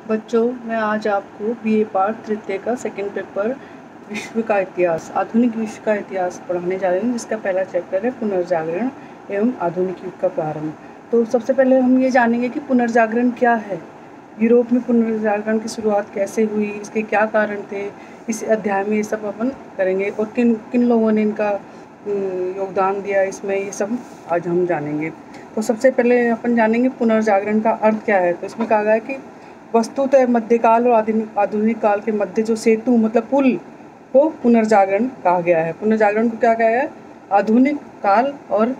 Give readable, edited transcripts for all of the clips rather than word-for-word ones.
बच्चों, मैं आज आपको बीए पार्ट तृतीय का सेकंड पेपर विश्व का इतिहास, आधुनिक विश्व का इतिहास पढ़ाने जा रही हूँ, जिसका पहला चैप्टर है पुनर्जागरण एवं आधुनिक युग का प्रारंभ। तो सबसे पहले हम ये जानेंगे कि पुनर्जागरण क्या है, यूरोप में पुनर्जागरण की शुरुआत कैसे हुई, इसके क्या कारण थे। इस अध्याय में ये सब अपन करेंगे और किन किन लोगों ने इनका योगदान दिया इसमें, ये सब आज हम जानेंगे। तो सबसे पहले अपन जानेंगे पुनर्जागरण का अर्थ क्या है। तो इसमें कहा गया है कि वस्तुतः मध्यकाल और आधुनिक काल के मध्य जो सेतु मतलब पुल को पुनर्जागरण कहा गया है। पुनर्जागरण को क्या कहा है? आधुनिक काल और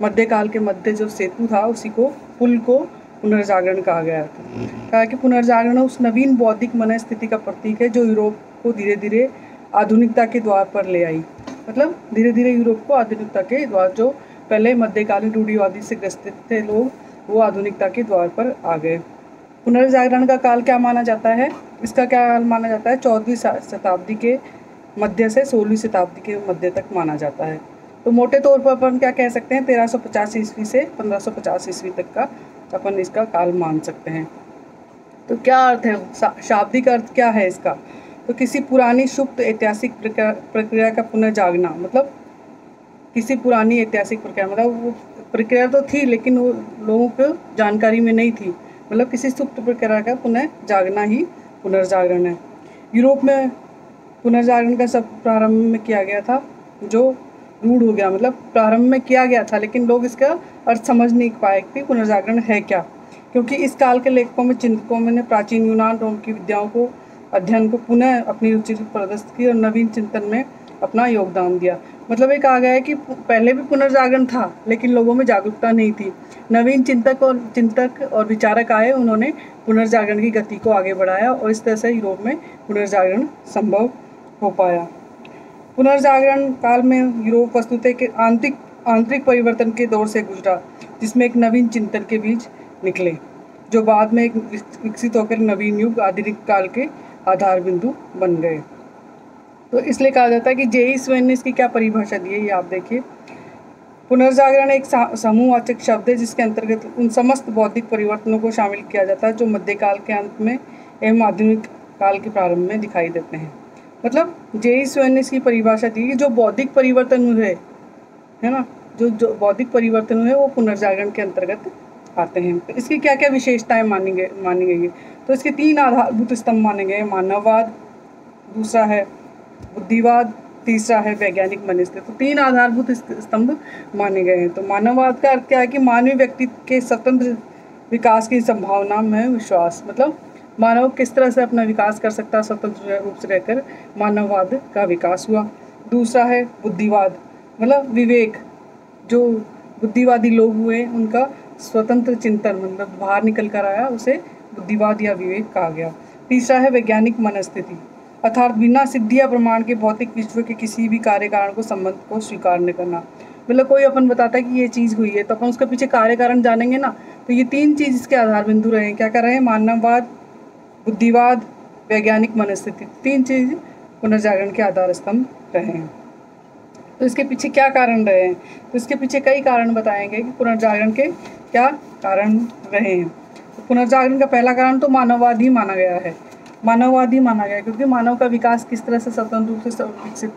मध्यकाल के मध्य जो सेतु था उसी को पुल को पुनर्जागरण कहा गया था। कहा कि पुनर्जागरण उस नवीन बौद्धिक मनस्थिति का प्रतीक है जो यूरोप को धीरे धीरे आधुनिकता के द्वार पर ले आई। मतलब धीरे धीरे यूरोप को आधुनिकता के द्वार, जो पहले मध्यकालीन रूढ़िवादी से ग्रसित थे लोग, वो आधुनिकता के द्वार पर आ गए। पुनर्जागरण का काल क्या माना जाता है? इसका क्या काल माना जाता है? 14वीं शताब्दी के मध्य से 16वीं शताब्दी के मध्य तक माना जाता है। तो मोटे तौर पर अपन क्या कह सकते हैं, 1350 ईस्वी से 1550 ईस्वी तक का अपन इसका काल मान सकते हैं। तो क्या अर्थ है, शाब्दिक अर्थ क्या है इसका? तो किसी पुरानी सुप्त ऐतिहासिक प्रक्रिया का पुनर्जागना, मतलब किसी पुरानी ऐतिहासिक प्रक्रिया, मतलब वो प्रक्रिया तो थी लेकिन वो लोगों को जानकारी में नहीं थी, मतलब किसी सुप्त प्रक्रिया का पुनः जागना ही पुनर्जागरण है। यूरोप में पुनर्जागरण का सब प्रारंभ में किया गया था, जो रूढ़ हो गया, मतलब प्रारंभ में किया गया था लेकिन लोग इसका अर्थ समझ नहीं पाए कि पुनर्जागरण है क्या, क्योंकि इस काल के लेखकों में चिंतकों ने प्राचीन यूनान रोम की विद्याओं को अध्ययन को पुनः अपनी रुचि प्रदर्शित की और नवीन चिंतन में अपना योगदान दिया। मतलब ये कहा गया है कि पहले भी पुनर्जागरण था लेकिन लोगों में जागरूकता नहीं थी। नवीन चिंतक और विचारक आए, उन्होंने पुनर्जागरण की गति को आगे बढ़ाया और इस तरह से यूरोप में पुनर्जागरण संभव हो पाया। पुनर्जागरण काल में यूरोप वस्तुतः के आंतरिक परिवर्तन के दौर से गुजरा, जिसमें एक नवीन चिंतन के बीज निकले, जो बाद में एक विकसित होकर नवीन युग आधुनिक काल के आधार बिंदु बन गए। तो इसलिए कहा जाता है कि जेई स्वेन ने इसकी क्या परिभाषा दी है, ये आप देखिए। पुनर्जागरण एक समूहवाचक शब्द है जिसके अंतर्गत उन समस्त बौद्धिक परिवर्तनों को शामिल किया जाता है जो मध्यकाल के अंत में एवं आधुनिक काल के प्रारंभ में दिखाई देते हैं। मतलब जेई स्वेन ने इसकी परिभाषा दी कि जो बौद्धिक परिवर्तन हुए है ना, जो बौद्धिक परिवर्तन हुए वो पुनर्जागरण के अंतर्गत आते हैं। तो इसकी क्या क्या विशेषताएं मानी गई है? तो इसके 3 आधारभूत स्तंभ माने गए हैं। मानववाद, दूसरा है बुद्धिवाद, तीसरा है वैज्ञानिक मनस्थिति। तो 3 आधारभूत स्तंभ माने गए हैं। तो मानववाद का अर्थ क्या है कि मानवीय व्यक्ति के स्वतंत्र विकास की संभावना में विश्वास, मतलब मानव किस तरह से अपना विकास कर सकता है स्वतंत्र रूप से रहकर, मानववाद का विकास हुआ। दूसरा है बुद्धिवाद, मतलब विवेक, जो बुद्धिवादी लोग हुए उनका स्वतंत्र चिंतन, मतलब बाहर निकल कर आया, उसे बुद्धिवाद या विवेक कहा गया। तीसरा है वैज्ञानिक मनस्थिति, अर्थात बिना सिद्धि या प्रमाण के भौतिक विश्व के किसी भी कार्य कारण को संबंध को स्वीकार न करना। मतलब कोई अपन बताता है कि ये चीज़ हुई है तो अपन उसके पीछे कार्य कारण जानेंगे ना। तो ये 3 चीज़ इसके आधार बिंदु रहे हैं। क्या कर रहे हैं? मानववाद, बुद्धिवाद, वैज्ञानिक मनस्थिति, 3 चीज़ पुनर्जागरण के आधार स्तंभ रहे हैं। तो इसके पीछे क्या कारण रहे हैं? तो इसके पीछे कई कारण बताएंगे कि पुनर्जागरण के क्या कारण रहे हैं। तो पुनर्जागरण का पहला कारण तो मानववाद ही माना गया है। मानववादी माना गया क्योंकि मानव का विकास किस तरह से स्वतंत्र रूप से विकसित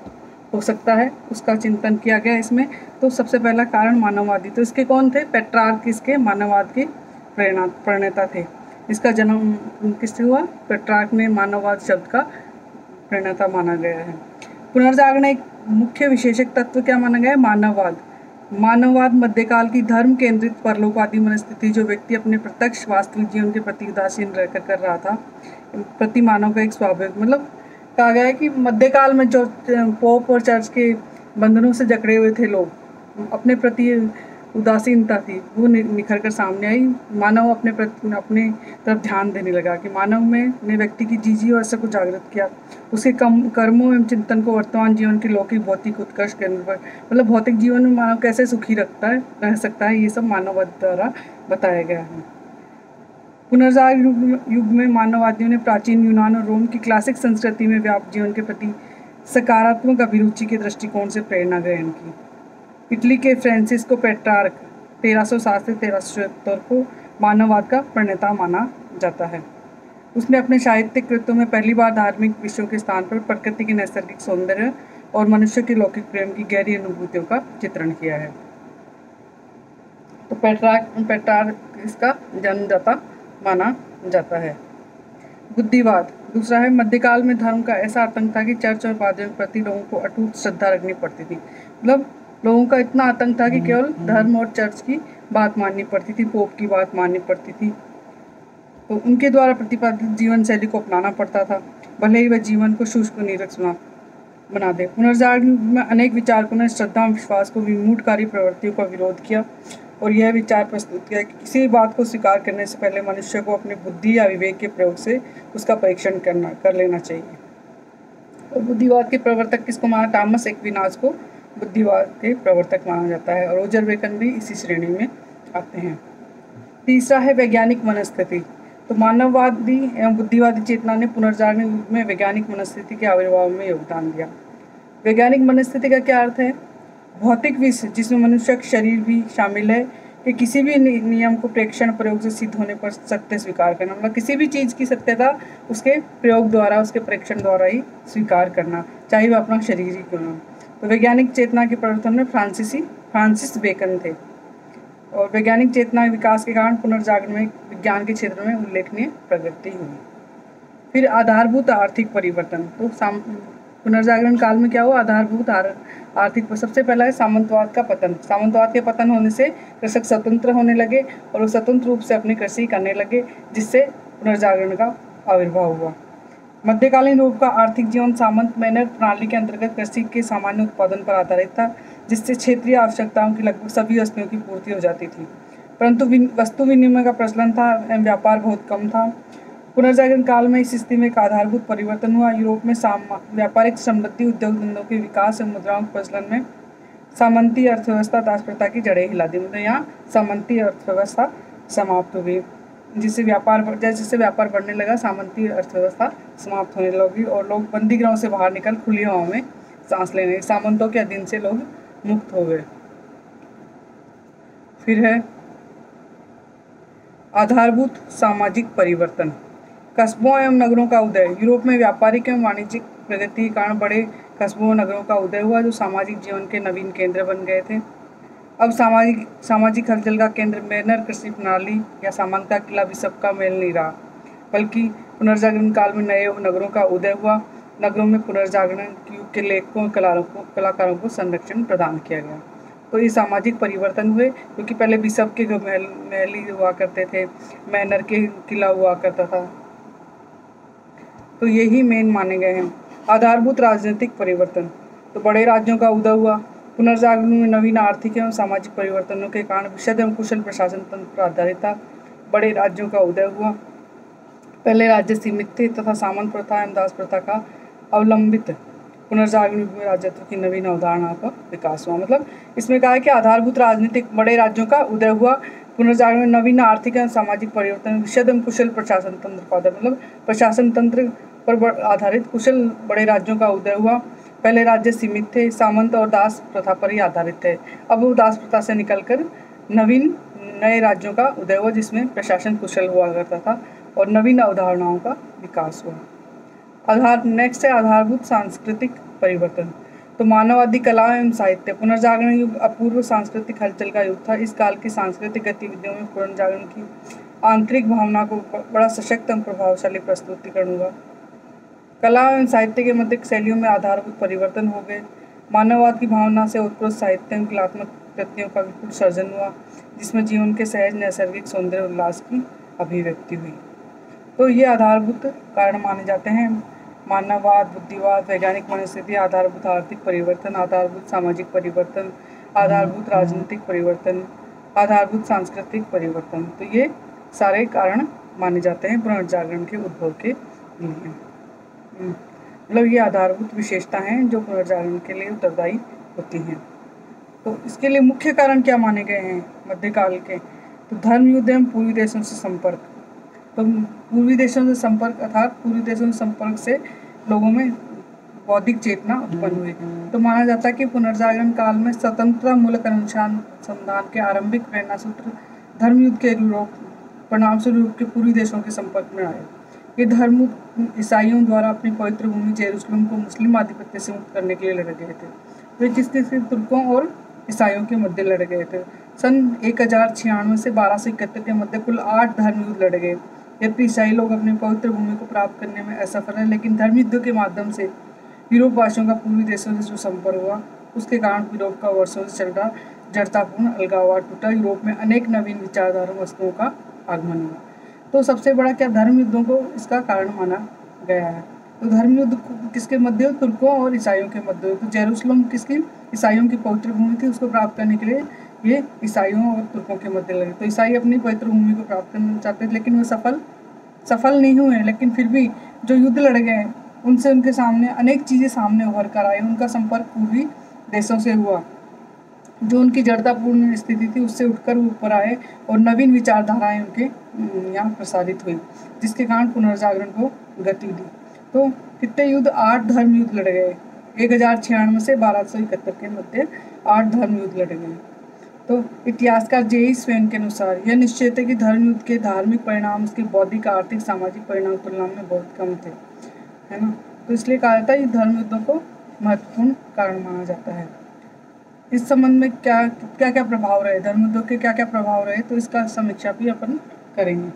हो सकता है उसका चिंतन किया गया इसमें। तो सबसे पहला कारण मानववादी। तो इसके कौन थे? पेट्रार्क इसके मानववाद के प्रणेता थे। इसका जन्म किससे हुआ? पेट्रार्क ने मानववाद शब्द का प्रणेता माना गया है। पुनर्जागरण एक मुख्य विशेषक तत्व क्या माना गया है? मानववाद। मानववाद मध्यकाल की धर्म केंद्रित परलोकवादी मनस्थिति, जो व्यक्ति अपने प्रत्यक्ष वास्तविक जीवन के प्रति उदासीन रहकर कर रहा था, प्रति मानव का एक स्वाभाविक, मतलब कहा गया है कि मध्यकाल में जो पोप और चर्च के बंधनों से जकड़े हुए थे लोग, अपने प्रति उदासीनता थी, वो निखर कर सामने आई। मानव अपने तरफ ध्यान देने लगा कि मानव में ने व्यक्ति की जीजी और को जागृत किया, उसके कर्मों एवं चिंतन को वर्तमान जीवन के लौकिक भौतिक उत्कर्ष केंद्र पर, मतलब भौतिक जीवन में मानव कैसे सुखी रह सकता है, ये सब मानववाद द्वारा बताया गया है। पुनर्जागरण युग में मानववादियों ने प्राचीन यूनान और रोम की क्लासिक संस्कृति में व्याप्त जीवन के प्रति सकारात्मक अभिरुचि के दृष्टिकोण से प्रेरणा ग्रहण की। इटली के फ्रांसिस्को पेट्रार्क 1360 से 1377 को मानववाद का प्रणेता माना जाता है। उसने अपने साहित्यिक कृत्यों में पहली बार धार्मिक विषयों के स्थान पर प्रकृति के नैसर्गिक सौंदर्य और मनुष्य के लौकिक प्रेम की गहरी अनुभूतियों का चित्रण किया है। तो पेट्रार्क इसका जन्मदाता माना जाता है। बुद्धिवाद दूसरा है। मध्यकाल में धर्म का ऐसा आतंक था कि चर्च और पादरियों के प्रति लोगों को अटूट श्रद्धा रखनी पड़ती थी। मतलब लोगों का इतना आतंक था कि केवल धर्म और चर्च की बात माननी पड़ती थी, पोप की बात माननी पड़ती थी। तो उनके द्वारा प्रतिपादित जीवन शैली को अपनाना पड़ता था, भले ही वह जीवन को शुष्क निरक्षण बना दे। पुनर्जागरण में अनेक विचारकों ने श्रद्धा और विश्वास को विमूढ़कारी प्रवृत्तियों का विरोध किया और यह विचार प्रस्तुत किया कि किसी भी बात को स्वीकार करने से पहले मनुष्य को अपनी बुद्धि या विवेक के प्रयोग से उसका परीक्षण कर लेना चाहिए। और बुद्धिवाद के प्रवर्तक किसको माना? थॉमस एक्विनास को बुद्धिवाद के प्रवर्तक माना जाता है और रोजर बेकन भी इसी श्रेणी में आते हैं। तीसरा है वैज्ञानिक मनस्थिति। तो मानववादी एवं बुद्धिवादी चेतना ने पुनर्जागरण युग में वैज्ञानिक मनस्थिति के आविर्भाव में योगदान दिया। वैज्ञानिक मनस्थिति का क्या अर्थ है? भौतिक विश्व जिसमें मनुष्य का शरीर भी शामिल है कि किसी भी नियम को प्रेक्षण प्रयोग से सिद्ध होने पर सत्य स्वीकार करना, मतलब किसी भी चीज़ की सत्यता उसके प्रयोग द्वारा, उसके प्रेक्षण द्वारा ही स्वीकार करना, चाहे वह अपना शरीर ही क्यों ना। तो वैज्ञानिक चेतना के प्रवर्तन में फ्रांसिस बेकन थे और वैज्ञानिक चेतना विकास के कारण पुनर्जागरण में विज्ञान के क्षेत्र में उल्लेखनीय प्रगति हुई। फिर आधारभूत आर्थिक परिवर्तन। तो पुनर्जागरण काल में क्या हुआ? आधारभूत आर्थिक। सबसे पहला है सामंतवाद का पतन। सामंतवाद के पतन होने से कृषक स्वतंत्र होने लगे और वो स्वतंत्र रूप से अपनी कृषि करने लगे, जिससे पुनर्जागरण का आविर्भाव हुआ। मध्यकालीन यूरोप का आर्थिक जीवन सामंत मैनर प्रणाली के अंतर्गत कृषि के सामान्य उत्पादन पर आधारित था, जिससे क्षेत्रीय आवश्यकताओं की लगभग सभी वस्तुओं की पूर्ति हो जाती थी, परंतु वस्तु विनिमय का प्रचलन था एवं व्यापार बहुत कम था। पुनर्जागरण काल में इस स्थिति में एक आधारभूत परिवर्तन हुआ। यूरोप में व्यापारिक समृद्धि, उद्योग धंधों के विकास और मुद्राओं के प्रचलन में सामंती अर्थव्यवस्था दास प्रथा की जड़ें हिला दी। मतलब यहाँ सामंती अर्थव्यवस्था समाप्त हो गई, जिससे व्यापार बढ़ने लगा, सामंती अर्थव्यवस्था समाप्त होने लगी और लोग बंदी गृहों से बाहर निकल खुली हवा में सांस लेने लगे। सामंतों के अधीन से लोग मुक्त हो गए। फिर है आधारभूत सामाजिक परिवर्तन। कस्बों एवं नगरों का उदय। यूरोप में व्यापारिक एवं वाणिज्यिक प्रगति के कारण बड़े कस्बों और नगरों का उदय हुआ, जो सामाजिक जीवन के नवीन केंद्र बन गए थे। अब सामाजिक हलचल का केंद्र मैनर कृषि प्रणाली या सामंत का किला भी सबका मेल नहीं रहा, बल्कि पुनर्जागरण काल में नए नगरों का उदय हुआ। नगरों में पुनर्जागरण युग के लेखकों कलाकारों को संरक्षण प्रदान किया गया। तो ये सामाजिक परिवर्तन हुए, क्योंकि पहले बिशप के महल ही हुआ करते थे, मैनर के किला हुआ करता था, तो यही मेन माने गए हैं। आधारभूत राजनीतिक परिवर्तन। तो बड़े राज्यों का उदय हुआ। पुनर्जागरण में नवीन आर्थिक एवं सामाजिक परिवर्तनों के कारण विशद एवं कुशल प्रशासन तंत्र पर आधारित था। बड़े राज्यों का उदय हुआ। पहले राज्य सीमित थे तथा सामंत प्रथा एवं दास प्रथा का अवलंबित पुनर्जागरण युग में राजत्व की नवीन अवधारणा का विकास हुआ। मतलब इसमें कहा है कि आधारभूत राजनीतिक बड़े राज्यों का उदय हुआ। पुनर्जागरण में नवीन आर्थिक एवं सामाजिक परिवर्तन, विशद एवं कुशल प्रशासन तंत्र का उदय, मतलब प्रशासन तंत्र पर आधारित कुशल बड़े राज्यों का उदय हुआ। पहले राज्य सीमित थे, सामंत और दास प्रथा पर ही आधारित थे। अब वो दास प्रथा से निकलकर नए राज्यों का उदय हुआ, जिसमें प्रशासन कुशल हुआ करता था और नवीन अवधारणाओं का विकास हुआ। नेक्स्ट है आधारभूत सांस्कृतिक परिवर्तन। तो मानववादी कला एवं साहित्य। पुनर्जागरण युग अपूर्व सांस्कृतिक हलचल का युग था। इस काल की सांस्कृतिक गतिविधियों में पुनर्जागरण की आंतरिक भावना को बड़ा सशक्त एवं प्रभावशाली प्रस्तुतिकरण हुआ। कला एवं साहित्य के मध्य शैलियों में आधारभूत परिवर्तन हो गए। मानववाद की भावना से उत्प्रोत साहित्य एवं कलात्मक कृतियों का विपुल सर्जन हुआ, जिसमें जीवन के सहज नैसर्गिक सौंदर्य उल्लास की अभिव्यक्ति हुई। तो ये आधारभूत कारण माने जाते हैं। मानववाद, बुद्धिवाद, वैज्ञानिक मनस्थिति, आधारभूत आर्थिक परिवर्तन, आधारभूत सामाजिक परिवर्तन, आधारभूत राजनीतिक परिवर्तन, आधारभूत सांस्कृतिक परिवर्तन। तो ये सारे कारण माने जाते हैं पुनर्जागरण के उद्भव के लिए। मतलब ये आधारभूत विशेषता हैं जो पुनर्जागरण के लिए उत्तरदायी होती हैं। तो इसके लिए मुख्य कारण क्या माने गए हैं मध्यकाल के? तो धर्म युद्ध एवं पूर्वी देशों से संपर्क। तो पूर्वी देशों से संपर्क अर्थात पूर्वी देशों से संपर्क से लोगों में बौद्धिक चेतना उत्पन्न हुई। तो माना जाता है कि पुनर्जागरण काल में स्वतंत्रता मूलक अनुसंधान के आरंभिक प्रेरणा सूत्र धर्म युद्ध के परिणाम स्वरूप के पूर्वी देशों के संपर्क में आए। ये धर्म ईसाइयों द्वारा अपनी पवित्र भूमि जेरूसलम को मुस्लिम आधिपत्य से मुक्त करने के लिए लड़े गए थे। वे किसके से? तुर्कों और ईसाइयों के मध्य लड़े गए थे। सन 1096 से 1271 के मध्य कुल 8 धर्म युद्ध लड़े गए। यद्यपि ईसाई लोग अपनी पवित्र भूमि को प्राप्त करने में असफल रहे, लेकिन धर्म युद्धों के माध्यम से यूरोप वासियों का पूर्वी देशों से जो संपर्क हुआ, उसके कारण यूरोप का वर्षों से चल रहा जड़तापूर्ण अलगाववाद टूटा। यूरोप में अनेक नवीन विचारधारा वस्तुओं का आगमन हुआ। तो सबसे बड़ा क्या धर्म युद्धों को इसका कारण माना गया है? तो धर्म युद्ध किसके मध्य? तुर्कों और ईसाइयों के मध्य। तो जेरूसलम किसकी? ईसाइयों की पवित्र भूमि थी, उसको प्राप्त करने के लिए ये ईसाइयों और तुर्कों के मध्य लड़े। तो ईसाई अपनी पवित्र भूमि को प्राप्त करना चाहते थे, लेकिन वो सफल नहीं हुए। लेकिन फिर भी जो युद्ध लड़ गए उनसे उनके सामने अनेक चीज़ें सामने उभर कर आई। उनका संपर्क पूर्वी देशों से हुआ, जो उनकी जड़तापूर्ण स्थिति थी उससे उठकर वो ऊपर आए और नवीन विचारधाराएं उनके यहाँ प्रसारित हुई, जिसके कारण पुनर्जागरण को गति दी। तो कितने युद्ध? 8 धर्म युद्ध लड़े गए। 1096 से 1271 के मध्य 8 धर्म युद्ध लड़े गए। तो इतिहासकार जे स्वेन के अनुसार यह निश्चित है कि धर्म युद्ध के धार्मिक परिणाम उसके बौद्धिक, आर्थिक, सामाजिक परिणाम की तुलना में बहुत कम थे, है ना। तो इसलिए कहा जाता है कि धर्म युद्धों को महत्वपूर्ण कारण माना जाता है। इस संबंध में क्या क्या प्रभाव रहे, धर्म युद्धों के क्या क्या प्रभाव रहे, तो इसका समीक्षा भी अपन करेंगे।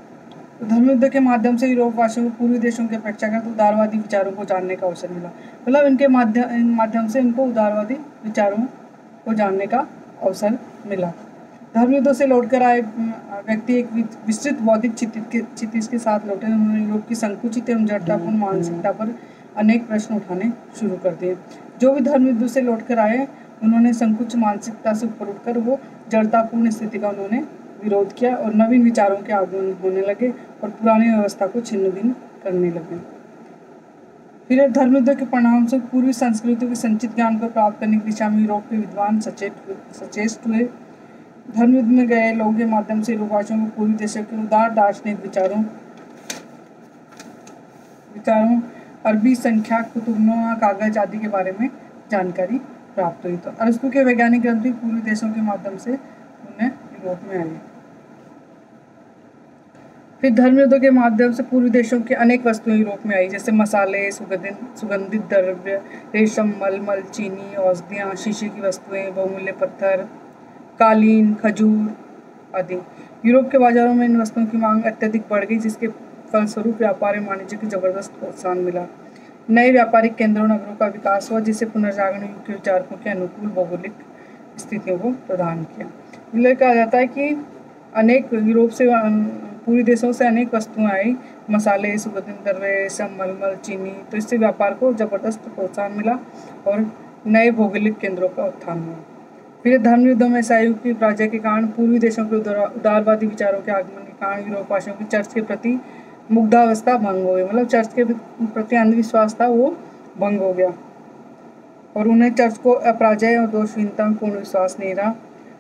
तो धर्म युद्ध के माध्यम से यूरोप वासियों को पूर्वी देशों की अपेक्षाकृत उदारवादी विचारों को जानने का अवसर मिला। मतलब इनके माध्यम से इनको उदारवादी विचारों को जानने का अवसर मिला। धर्म युद्धों से लौटकर आए व्यक्ति एक विस्तृत बौद्धिक क्षितिज के साथ लौटे। उन्होंने यूरोप की संकुचित एवं जड़तापूर्ण मानसिकता पर अनेक प्रश्न उठाने शुरू कर दिए। जो भी धर्म युद्ध से लौटकर आए उन्होंने संकुचित मानसिकता से ऊपर उठकर वो जड़तापूर्ण स्थिति का उन्होंने विरोध किया और नवीन विचारों के आगमन होने लगे और पुरानी व्यवस्था को छिन्न भिन्न करने लगे। फिर धर्म युद्ध के परिणाम से पूर्वी संस्कृतियों के संचित ज्ञान को प्राप्त करने की दिशा में यूरोप के विद्वान सचेत हुए। धर्म युद्ध में गए लोगों के माध्यम से यूरोपवासियों को पूर्वी देशों के उदार दार्शनिक विचारों, अरबी संख्या, कुतुबनामा, कागज आदि के बारे में जानकारी प्राप्त हुई। तो अरस्तु के वैज्ञानिक ग्रंथ भी पूर्वी देशों के माध्यम से उन्हें यूरोप में आए। फिर धर्म युद्धों के माध्यम से पूर्वी देशों की अनेक वस्तुएं यूरोप में आई, जैसे मसाले, सुगंधित द्रव्य, रेशम, मलमल, चीनी, औषधियाँ, शीशे की वस्तुएं, बहुमूल्य पत्थर, कालीन, खजूर आदि। यूरोप के बाजारों में इन वस्तुओं की मांग अत्यधिक बढ़ गई, जिसके फलस्वरूप व्यापार एवं वाणिज्य की जबरदस्त प्रोत्साहन मिला। नए व्यापारिक केंद्रों, नगरों का विकास हुआ, जिससे पुनर्जागरण युग के विचारकों के अनुकूल भौगोलिक स्थितियों को प्रदान किया। इसलिए कहा जाता है कि अनेक यूरोप से पूर्वी देशों से अनेक वस्तुएं आई, मसाले, सुगंधित द्रव्य, रेशम, मलमल, चीनी। तो इससे व्यापार को जबरदस्त प्रोत्साहन मिला और नए भौगोलिक केंद्रों का उत्थान हुआ। फिर धर्म युद्धों में ईसाई की पराजय के कारण पूर्वी देशों के उदारवादी विचारों के आगमन के कारण यूरोपवासियों की चर्च के प्रति मुग्धावस्था भंग हो गई। मतलब चर्च के प्रति अंधविश्वास था वो भंग हो गया और उन्हें चर्च को अपराजय और दोषहीनता में पूर्ण विश्वास नहीं रहा।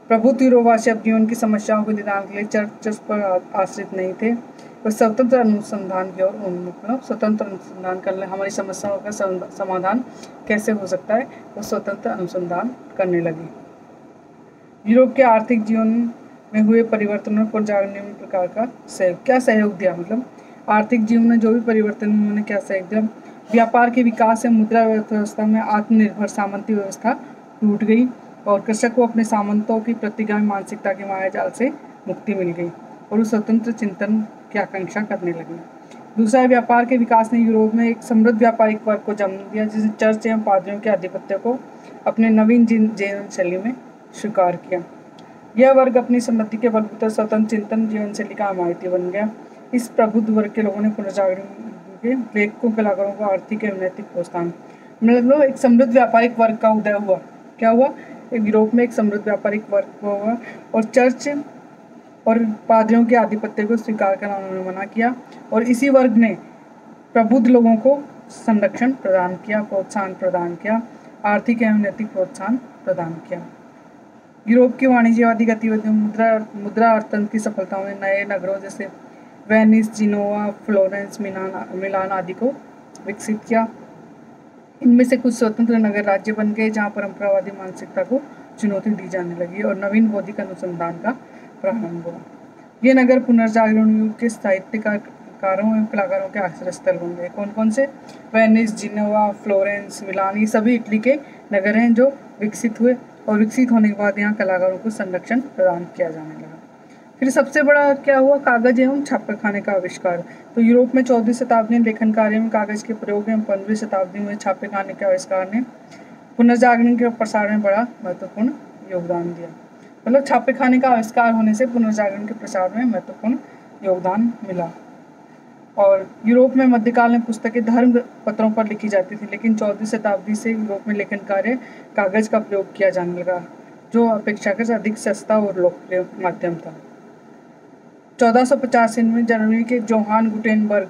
प्रभुत्व यूरोपवासी अब जीवन की समस्याओं को निदान के लिए चर्च पर आश्रित नहीं थे। वह स्वतंत्र अनुसंधान की ओर मतलब स्वतंत्र अनुसंधान करने, हमारी समस्याओं का समाधान कैसे हो सकता है, वो स्वतंत्र अनुसंधान करने लगे। यूरोप के आर्थिक जीवन में हुए परिवर्तनों पर निम्न प्रकार का सहयोग, क्या सहयोग दिया, मतलब आर्थिक जीवन में जो भी परिवर्तन उन्होंने क्या सहयोग दिया। व्यापार के विकास से मुद्रा व्यवस्था में आत्मनिर्भर सामंती व्यवस्था टूट गई और कृषक को अपने सामंतों की प्रतिगामी मानसिकता के मायाजाल से मुक्ति मिल गई और वो स्वतंत्र चिंतन की आकांक्षा करने लगे। दूसरा, व्यापार के विकास ने यूरोप में एक समृद्ध व्यापारिक वर्ग को जन्म दिया, जिसने चर्च एवं पादरियों के आधिपत्य को अपने नवीन जीवन शैली में स्वीकार किया। यह वर्ग अपनी समृद्धि के बलबूते स्वतंत्र चिंतन जीवन शैली का हमायती बन गया। इस प्रबुद्ध वर्ग के लोगों ने पुनर्जागरण के लेखकों, कलाकारों को आर्थिक एवं नैतिक प्रोत्साहन, मतलब एक समृद्ध व्यापारिक वर्ग का उदय हुआ। क्या हुआ? यूरोप में एक समृद्ध व्यापारिक वर्ग हुआ और चर्च और पादरियों के आधिपत्य को स्वीकार करना उन्होंने मना किया और इसी वर्ग ने प्रबुद्ध लोगों को संरक्षण प्रदान किया, प्रोत्साहन प्रदान किया, आर्थिक एवं नैतिक प्रोत्साहन प्रदान किया। यूरोप की वाणिज्यवादी गतिविधियों, मुद्रा अर्थतंत्र की सफलताओं ने नए नगरों जैसे वेनिस, जिनोवा, फ्लोरेंस, मिलान आदि को विकसित किया। इनमें से कुछ स्वतंत्र नगर राज्य बन गए, जहाँ परंपरावादी मानसिकता को चुनौती दी जाने लगी और नवीन बौद्धिक अनुसंधान का प्रारंभ हुआ। ये नगर पुनर्जागरण युग के साहित्यकार कलाकारों एवं कलाकारों के आश्रय स्थल बन गए। कौन कौन से? वेनिस, जिनेवा, फ्लोरेंस, मिलान, ये सभी इटली के नगर हैं जो विकसित हुए और विकसित होने के बाद यहाँ कलाकारों को संरक्षण प्रदान किया जाने लगा। फिर सबसे बड़ा क्या हुआ? कागज एवं छापेखाने का आविष्कार। तो यूरोप में 14वीं शताब्दी में लेखन कार्य में कागज के प्रयोग एवं 15वीं शताब्दी में छापेखाने के आविष्कार ने पुनर्जागरण के प्रसार में बड़ा महत्वपूर्ण योगदान दिया। मतलब छापेखाने का आविष्कार होने से पुनर्जागरण के प्रसार में महत्वपूर्ण योगदान मिला। और यूरोप में मध्यकाल में पुस्तकें धर्म पत्रों पर लिखी जाती थी, लेकिन 14वीं शताब्दी से यूरोप में लेखन कार्य कागज का प्रयोग किया जाने लगा, जो अपेक्षाकृत अधिक सस्ता और लोकप्रिय माध्यम था। 1485 में जर्मनी के जोहान गुटेनबर्ग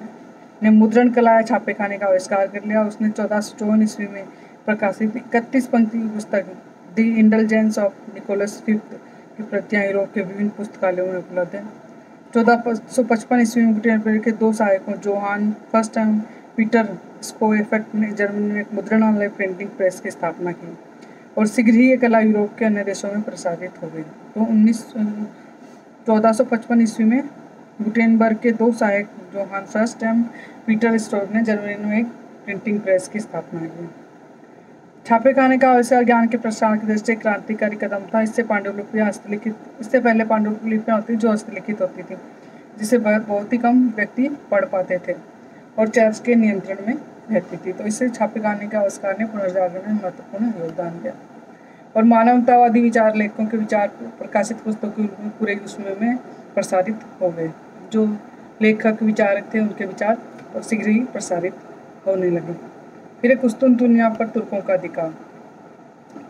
ने मुद्रण कला या छापेखाने का आविष्कार कर लिया। उसने 1454 ईस्वी में प्रकाशित 31 पंक्ति की पुस्तक दी इंडलजेंस ऑफ निकोलस फिफ्थ की प्रतियां यूरोप के विभिन्न पुस्तकालयों में उपलब्ध है। 1455 ईस्वी में गुटेनबर्ग के दो सहायकों जोहान फर्स्ट एवं पीटर स्कोएफेक्ट ने जर्मनी में एक मुद्रणालय प्रिंटिंग प्रेस की स्थापना की और शीघ्र ही ये कला यूरोप के अन्य देशों में प्रसारित हो गई। तो 1455 ईस्वी में गुटेनबर्ग के दो सहायक जोहान फर्स्ट एवं पीटर स्टोर ने जर्मनी में एक प्रिंटिंग प्रेस की स्थापना की। छापेखाने का आविष्कार ज्ञान के प्रसार की दृष्टि से क्रांतिकारी कदम था। इससे पहले पांडुलिपियां होती जो हस्तलिखित होती थी, जिसे बहुत ही कम व्यक्ति पढ़ पाते थे और चर्च के नियंत्रण में रहती थी। तो इससे छापेखाने के आविष्कार ने पुनर्जागरण में महत्वपूर्ण योगदान दिया और मानवतावादी विचार लेखकों के विचार प्रकाशित पुस्तकों पूरे विश्व में प्रसारित हो गए। जो लेखक विचारक थे उनके विचार शीघ्र ही प्रसारित होने लगे। फिर कुस्तुनतुनिया पर तुर्कों का अधिकार।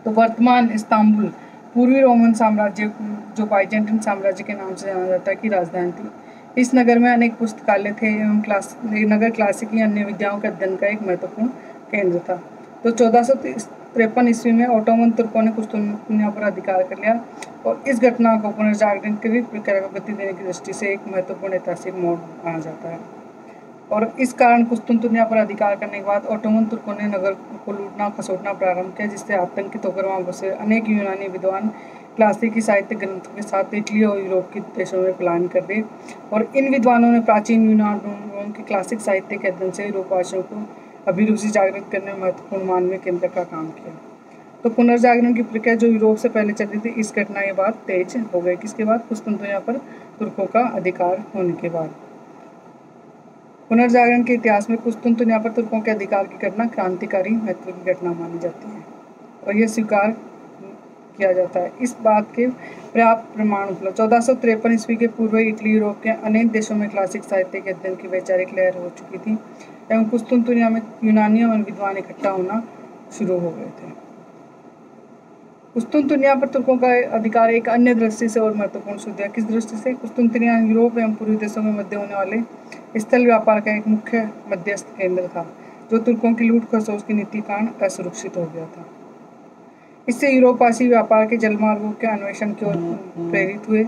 तो वर्तमान इस्तांबुल पूर्वी रोमन साम्राज्य जो बाइजेंटाइन साम्राज्य के नाम से जाना जाता है की राजधानी थी। इस नगर में अनेक पुस्तकालय थे एवं नगर क्लासिकी अन्य विद्याओं के अध्ययन का एक महत्वपूर्ण केंद्र था। तो 1453 ईस्वी में ओटोमन तुर्कों ने कुस्तुनतुनिया पर अधिकार कर लिया और इस घटना को पुनर्जागरण की प्रक्रिया को गति देने की दृष्टि से एक महत्वपूर्ण ऐतिहासिक मोड़ माना जाता है। और इस कारण कुस्तुनतुनिया पर अधिकार करने के बाद ओटोमन तुर्कों ने नगर को लूटना खसोटना प्रारंभ किया, जिससे आतंकित होकर वहाँ बसे अनेक यूनानी विद्वान क्लासिकी साहित्य ग्रंथों के साथ इटली और यूरोप के देशों में पलायन कर दिए और इन विद्वानों ने प्राचीन यूनान रोम के क्लासिक साहित्य के अध्ययन से यूरोपवासियों को अभिरुचि जागृत करने में महत्वपूर्ण मानवीय केंद्र का काम किया। तो पुनर्जागरण की प्रक्रिया जो यूरोप से पहले चली थी, इस घटना के बाद तेज हो गई। किसके बाद? कुस्तुनतुनिया पर तुर्कों का अधिकार होने के बाद। पुनर्जागरण के इतिहास में कुस्तुनतुनिया पर तुर्कों के अधिकार की घटना क्रांतिकारी महत्व की घटना मानी जाती है और यह स्वीकार किया जाता है। इस बात के पर्याप्त प्रमाण उपलब्ध। 1453 ईस्वी के पूर्व इटली यूरोप के अनेक देशों में क्लासिक साहित्य के अध्ययन की वैचारिक लहर हो चुकी थी एवं कुस्तुनतुनिया में यूनानी और विद्वान इकट्ठा होना शुरू हो गए थे। कुस्तुनतुनिया पर तुर्कों का अधिकार एक अन्य दृष्टि से और महत्वपूर्ण सिद्ध है। किस दृष्टि से? कुस्तुनतुनिया यूरोप एवं पूर्वी देशों में मध्य होने वाले स्थल व्यापार का एक मुख्य मध्यस्थ केंद्र था, जो तुर्कों की लूट खसोट की नीति कारण असुरक्षित हो गया था। इससे यूरोपवासी व्यापार के जलमार्गों के अन्वेषण की ओर प्रेरित हुए,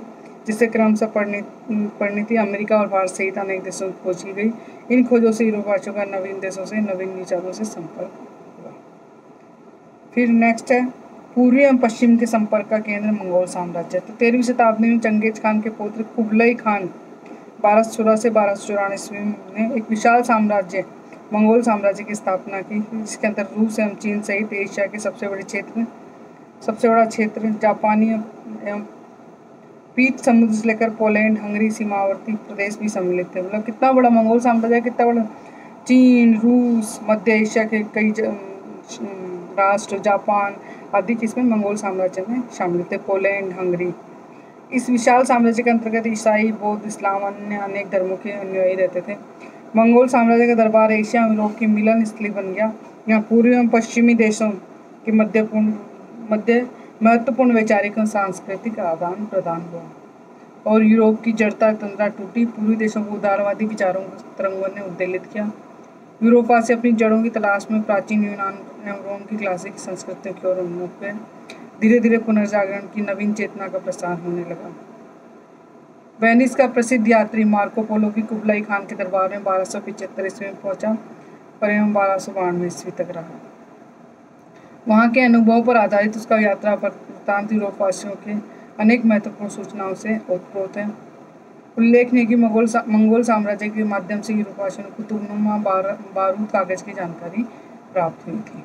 जिससे क्रमशः परिणति अमेरिका और भारत सहित अनेक देशों की खोज की गई। इन खोजों से यूरोपवासियों का नवीन देशों से नवीन विचारों से संपर्क हुआ। फिर नेक्स्ट है पूर्वी एवं पश्चिम के संपर्क का केंद्र मंगोल साम्राज्य। तो 13वीं शताब्दी में चंगेज खान के पुत्र कुबलई खान 1216 से 1294 ईस्वी में एक विशाल साम्राज्य मंगोल साम्राज्य की स्थापना की, जिसके अंदर रूस एवं चीन सहित एशिया के सबसे बड़ा क्षेत्र जापानी एवं पीत समुद्र से लेकर पोलैंड, हंगरी सीमावर्ती प्रदेश भी सम्मिलित थे। मतलब कितना बड़ा मंगोल साम्राज्य, कितना बड़ा। चीन, रूस, मध्य एशिया के कई राष्ट्र, जापान आदि इसमें मंगोल साम्राज्य में शामिल थे। Poland, Hungary. इस विशाल साम्राज्य के अंतर्गत ईसाई, बौद्ध, इस्लाम अन्य अनेक धर्मों के अनुयायी रहते थे। मंगोल साम्राज्य का दरबार एशिया और यूरोप की मिलन स्थली बन गया। यहाँ पूर्वी एवं पश्चिमी देशों के मध्य महत्वपूर्ण वैचारिक और सांस्कृतिक आदान प्रदान हुआ और यूरोप की जड़ता तंत्रा टूटी। पूर्वी देशों को उदारवादी विचारों तरंगों ने उद्वेलित किया। यूरोपवासी अपनी जड़ों की तलाश में प्राचीन यूनान एवं रोम की क्लासिक संस्कृतियों की ओर उन्मुख हुए। धीरे धीरे पुनर्जागरण की नवीन चेतना का प्रसार होने लगा। वेनिस का प्रसिद्ध यात्री मार्को पोलो भी कुबलाई खान के दरबार में 1275 ईस्वी में पहुंचा और एवं 1292 ईस्वी तक रहा। वहाँ के अनुभवों पर आधारित उसका यात्रा वृत्तांत यूरोपवासियों के अनेक महत्वपूर्ण सूचनाओं से ओतप्रोत है। उल्लेखनीय है कि मंगोल साम्राज्य के माध्यम से यूरोपवासियों को कुतुबनुमा बारूद कागज की जानकारी प्राप्त हुई थी।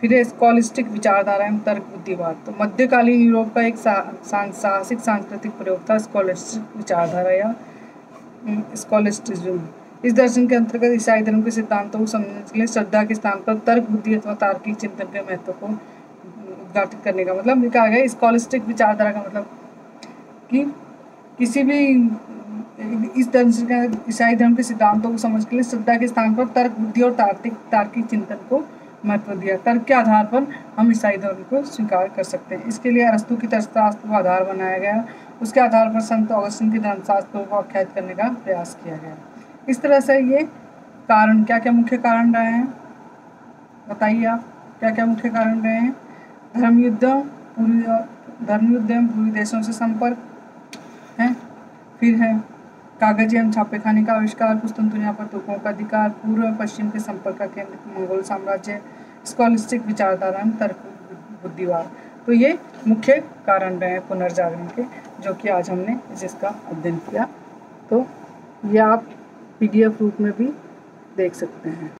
फिर है स्कॉलिस्टिक विचारधारा एवं तर्क बुद्धिवाद। तो मध्यकालीन यूरोप का एक साहसिक सांस्कृतिक प्रयोग था स्कॉलिस्टिक विचारधारा या स्कॉलिस्टिज्म। इस दर्शन के अंतर्गत ईसाई धर्म के सिद्धांतों को समझने के लिए श्रद्धा के स्थान पर तर्क बुद्धि अथवा तार्किक चिंतन के महत्व को उद्घाटित करने का मतलब कहा गया। स्कॉलिस्टिक विचारधारा का मतलब कि किसी भी इस दर्शन के ईसाई धर्म के सिद्धांतों को समझने के लिए श्रद्धा के स्थान पर तर्क बुद्धि और तार्किक चिंतन को महत्व दिया। तर्क के आधार पर हम ईसाई धर्म को स्वीकार कर सकते हैं। इसके लिए अरस्तु की तर्कशास्त्र को आधार बनाया गया। उसके आधार पर संत ऑगस्टीन के धर्मशास्त्रों को आख्यायित करने का प्रयास किया गया। इस तरह से ये कारण क्या क्या मुख्य कारण रहे हैं, बताइए आप क्या क्या मुख्य कारण रहे हैं। धर्मयुद्ध एवं पूर्वी देशों से संपर्क है। फिर है कागज एवं छापेखाने का आविष्कार, कुस्तुनतुनिया पर तुर्कों का अधिकार, पूर्व पश्चिम के संपर्क का केंद्र मंगोल साम्राज्य, स्कॉलिस्टिक विचारधारा, तर्क बुद्धिवाद। तो ये मुख्य कारण रहे हैं पुनर्जागरण के, जो कि आज हमने जिसका अध्ययन किया। तो ये आप PDF रूप में भी देख सकते हैं।